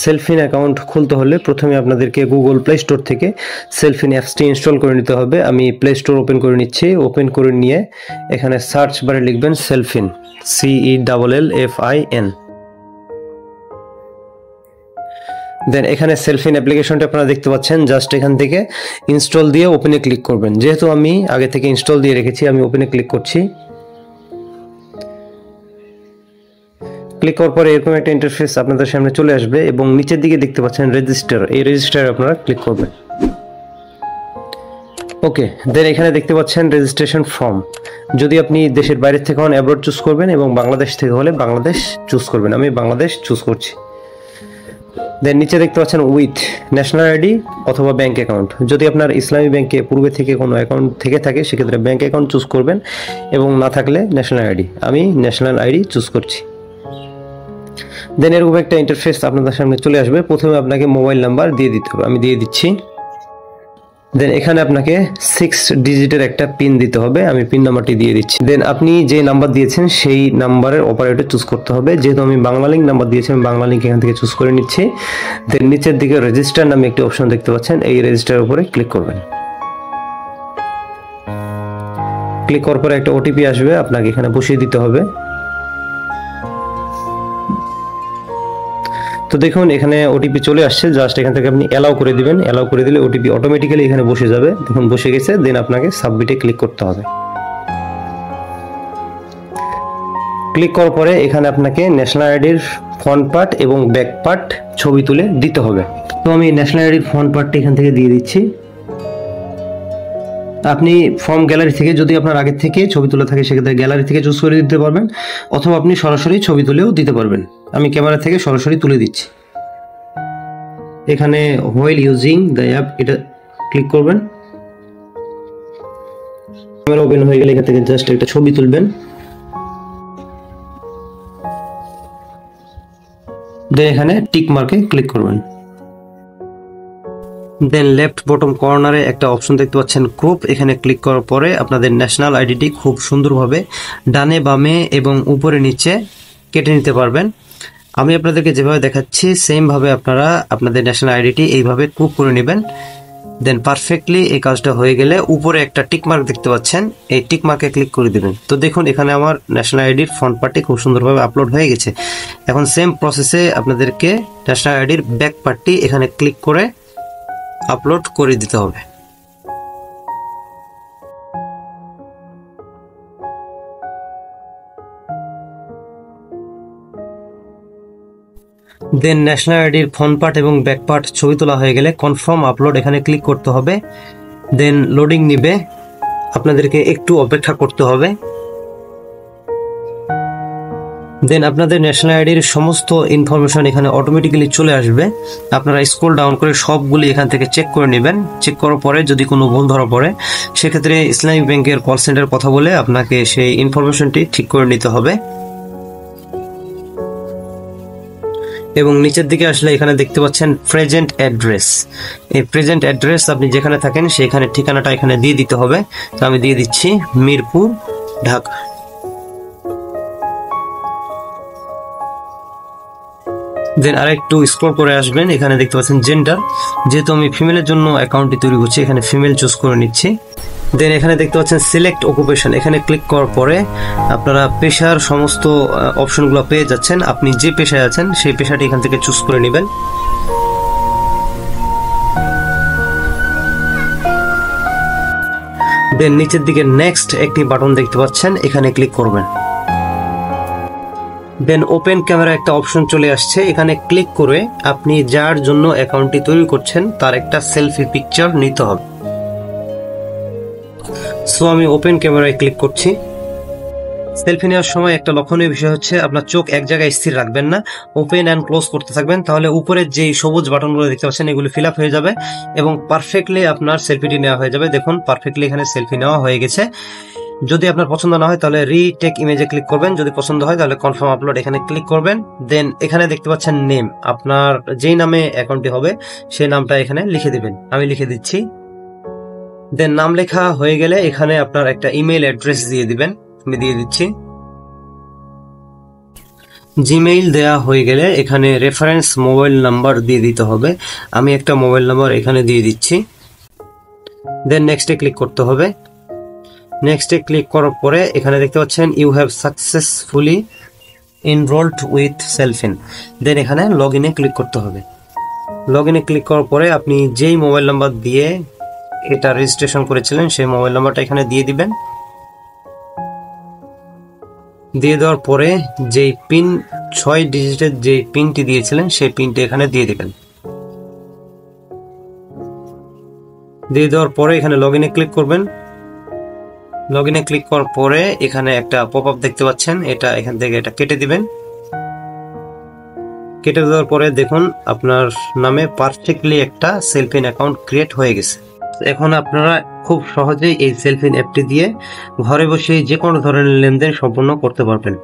Cellfin account খুলতে হলে প্রথমে আপনাদেরকে গুগল প্লে স্টোর থেকে সেলফিন অ্যাপসটি ইনস্টল করে নিতে হবে। আমি প্লে স্টোর ওপেন করে নিচ্ছি। ওপেন করে নিয়ে এখানে সার্চ বারে লিখবেন সেলফিন, CELLFIN। দেন এখানে সেলফিন অ্যাপ্লিকেশনটা আপনারা দেখতে পাচ্ছেন। জাস্ট এখান থেকে ইনস্টল দিয়ে ওপেনে ক্লিক করবেন। যেহেতু আমি আগে থেকে ইনস্টল দিয়ে রেখেছি, আমি ওপেনে ক্লিক করছি। ক্লিক করার পরে এরকম একটা ইন্টারফেস আপনাদের সামনে চলে আসবে এবং নিচের দিকে দেখতে পাচ্ছেন রেজিস্টার, এই রেজিস্টারে আপনারা ক্লিক করবেন। ওকে, দেন এখানে দেখতে পাচ্ছেন রেজিস্ট্রেশন ফর্ম। যদি আপনি দেশের বাইরে থেকে হন অ্যাব্রড চুজ করবেন এবং বাংলাদেশ থেকে হলে বাংলাদেশ চুজ করবেন। আমি বাংলাদেশ চুজ করছি। দেন নিচে দেখতে পাচ্ছেন উইথ ন্যাশনাল আইডি অথবা ব্যাঙ্ক অ্যাকাউন্ট। যদি আপনার ইসলামী ব্যাংকে পূর্বে থেকে কোনো অ্যাকাউন্ট থেকে থাকে সেক্ষেত্রে ব্যাঙ্ক অ্যাকাউন্ট চুজ করবেন এবং না থাকলে ন্যাশনাল আইডি। আমি ন্যাশনাল আইডি চুজ করছি। দেন এরকম একটা ইন্টারফেস আপনাদের সামনে চলে আসবে। প্রথমে আপনাকে মোবাইল নাম্বার দিয়ে দিতে হবে, আমি দিয়ে দিচ্ছি। দেন এখানে আপনাকে 6 ডিজিটের একটা পিন দিতে হবে, আমি পিন নাম্বারটি দিয়ে দিচ্ছি। দেন আপনি যে নাম্বার দিয়েছেন সেই নাম্বারের অপারেটর চুজ করতে হবে। যেহেতু আমি বাংলা লিঙ্ক নাম্বার দিয়েছি, আমি বাংলা লিঙ্ক এখান থেকে চুজ করে নিচ্ছি। দেন নিচের দিকে রেজিস্টার নামে একটি অপশন দেখতে পাচ্ছেন, এই রেজিস্টারের উপরে ক্লিক করবেন। ক্লিক করার পরে একটা ওটিপি আসবে, আপনাকে এখানে বসিয়ে দিতে হবে। তো দেখুন এখানে ওটিপি চলে আসছে। জাস্ট এখান থেকে আপনি অ্যালাউ করে দিবেন। অ্যালাউ করে দিলে ওটিপি অটোমেটিক্যালি এখানে বসে যাবে। দেখুন বসে গেছে। দেন আপনাকে সাবমিটে ক্লিক করতে হবে। ক্লিক করার পরে এখানে আপনাকে ন্যাশনাল আইডির ফ্রন্ট পার্ট এবং ব্যাক পার্ট ছবি তুলে দিতে হবে। তো আমি ন্যাশনাল আইডির ফ্রন্ট পার্টটি এখান থেকে দিয়ে দিচ্ছি। আপনি ফর্ম গ্যালারি থেকে, যদি আপনার আগের থেকে ছবি তোলা থাকে সেক্ষেত্রে গ্যালারি থেকে চুজ করে দিতে পারবেন, অথবা আপনি সরাসরি ছবি তুলেও দিতে পারবেন। আমি ক্যামেরা থেকে সরাসরি তুলে দিচ্ছি। এখানে হোয়াইল ইউজিং দ্য অ্যাপ এটা ক্লিক করবেন। ক্যামেরা ওপেন হয়ে গেলে এখান থেকে জাস্ট একটা ছবি তুলবেন। দেন এখানে টিক মার্কে ক্লিক করবেন। দেন লেফট বটম কর্নারে একটা অপশন দেখতে পাচ্ছেন ক্রপ, এখানে ক্লিক করার পরে আপনাদের ন্যাশনাল আইডিটি খুব সুন্দরভাবে ডানে বামে এবং উপরে নিচে কেটে নিতে পারবেন। আমি আপনাদেরকে যেভাবে দেখাচ্ছি সেম ভাবে আপনারা আপনাদের ন্যাশনাল আইডিটি এইভাবে ক্রপ করে নেবেন। দেন পারফেক্টলি এই কাজটা হয়ে গেলে উপরে একটা টিক মার্ক দেখতে পাচ্ছেন, এই টিক মার্কে ক্লিক করে দিবেন। তো দেখুন এখানে আমার ন্যাশনাল আইডির ফ্রন্ট পার্টটি খুব সুন্দরভাবে আপলোড হয়ে গেছে। এখন সেম প্রসেসে আপনাদেরকে ন্যাশনাল আইডির ব্যাক পার্টটি এখানে ক্লিক করে আপলোড করে দিতে হবে। দেন ন্যাশনাল আইডির ফ্রন্ট পার্ট এবং ব্যাক পার্ট ছবি তোলা হয়ে গেলে কনফার্ম আপলোড এখানে ক্লিক করতে হবে। দেন লোডিং নিবে, আপনাদেরকে একটু অপেক্ষা করতে হবে। দেন আপনাদের ন্যাশনাল আইডির সমস্ত ইনফরমেশন এখানে অটোমেটিক্যালি চলে আসবে। আপনারা স্ক্রল ডাউন করে সবগুলি এখান থেকে চেক করে নেবেন। চেক করার পরে যদি কোনো ভুল ধরা পড়ে সেক্ষেত্রে ইসলামিক ব্যাংকের কল সেন্টার কথা বলে আপনাকে সেই ইনফরমেশনটি ঠিক করে নিতে হবে। এবং নিচের দিকে আসলে এখানে দেখতে পাচ্ছেন প্রেজেন্ট অ্যাড্রেস। এই প্রেজেন্ট অ্যাড্রেস আপনি যেখানে থাকেন সেখানে ঠিকানাটা এখানে দিয়ে দিতে হবে। তো আমি দিয়ে দিচ্ছি মিরপুর, ঢাকা। দেন আরেকটু স্ক্রল করে আসবেন, এখানে দেখতে পাচ্ছেন জেন্ডার। যেহেতু আমি ফিমেলের জন্য অ্যাকাউন্টটি তৈরি করছি এখানে ফিমেল চুজ করে নিচ্ছি। দেন এখানে দেখতে পাচ্ছেন সিলেক্ট অকুপেশন, এখানে ক্লিক করার পরে আপনারা পেশার সমস্ত অপশনগুলো পেয়ে যাচ্ছেন। আপনি যে পেশায় আছেন সেই পেশাটি এখান থেকে চুজ করে নেবেন। দেন নিচের দিকে নেক্সট একটি বাটন দেখতে পাচ্ছেন, এখানে ক্লিক করবেন। দেন ওপেন ক্যামেরা একটা অপশন চলে আসছে, এখানে ক্লিক করে আপনি যার জন্য অ্যাকাউন্টটি তৈরি করছেন তার একটা সেলফি পিকচার নিতে হবে। সো আমি ওপেন ক্যামেরায় ক্লিক করছি। সেলফি নেওয়ার সময় একটা লক্ষণীয় বিষয় হচ্ছে আপনার চোখ এক জায়গায় স্থির রাখবেন না, ওপেন অ্যান্ড ক্লোজ করতে থাকবেন। তাহলে উপরের যে সবুজ বাটনগুলো দেখতে পাচ্ছেন এগুলো ফিল আপ হয়ে যাবে এবং পারফেক্টলি আপনার সেলফিটি নেওয়া হয়ে যাবে। দেখুন পারফেক্টলি এখানে সেলফি নেওয়া হয়ে গেছে। যদি আপনার পছন্দ না হয় তাহলে রিটেক ইমেজে ক্লিক করবেন, যদি পছন্দ হয় তাহলে কনফার্ম আপলোড এখানে ক্লিক করবেন। দেন এখানে দেখতে পাচ্ছেন নেম, আপনার যেই নামে অ্যাকাউন্টটি হবে সেই নামটা এখানে লিখে দিবেন। আমি লিখে দিচ্ছি। দেন নাম লেখা হয়ে গেলে এখানে আপনার একটা ইমেল অ্যাড্রেস দিয়ে দিবেন, আমি দিয়ে দিচ্ছি। জিমেইল দেয়া হয়ে গেলে এখানে রেফারেন্স মোবাইল নাম্বার দিয়ে দিতে হবে। আমি একটা মোবাইল নাম্বার এখানে দিয়ে দিচ্ছি। দেন নেক্সটে ক্লিক করতে হবে। নেক্সটে ক্লিক করার পরে এখানে দেখতে পাচ্ছেন you have successfully enrolled with Selfin. Then এখানে লগ ইনে ক্লিক করতে হবে। লগ ইনে ক্লিক করার পরে আপনি যেই মোবাইল নাম্বার দিয়ে এটা রেজিস্ট্রেশন করেছিলেন সেই মোবাইল নাম্বারটা এখানে দিয়ে দিবেন। দিয়ে দেওয়ার পরে যেই পিন 6 ডিজিটের যে পিনটি দিয়েছিলেন সেই পিনটি এখানে দিয়ে দিবেন। দিয়ে দেওয়ার পরে এখানে লগ ইনে ক্লিক করবেন। লগ ইনে ক্লিক করার পরে এখানে একটা পপ আপ দেখতে পাচ্ছেন, এটা এখান থেকে এটা কেটে দিবেন। কেটে দেওয়ার পরে দেখুন আপনার নামে পারফেক্টলি একটা সেলফিন অ্যাকাউন্ট ক্রিয়েট হয়ে গেছে। এখন আপনারা খুব সহজেই এই সেলফিন অ্যাপটি দিয়ে ঘরে বসে যে কোনো ধরনের লেনদেন সম্পূর্ণ করতে পারবেন।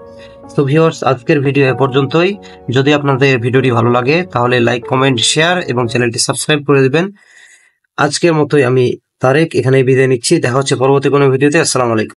তো ভিউয়ার্স, আজকের ভিডিও এ পর্যন্তই। যদি আপনাদের ভিডিওটি ভালো লাগে তাহলে লাইক, কমেন্ট, শেয়ার এবং চ্যানেলটি সাবস্ক্রাইব করে দিবেন। আজকের মতোই আমি তারেক এখানে বিদায় নিচ্ছি। দেখা হচ্ছে পরবর্তী কোনো ভিডিওতে। আসসালামু আলাইকুম।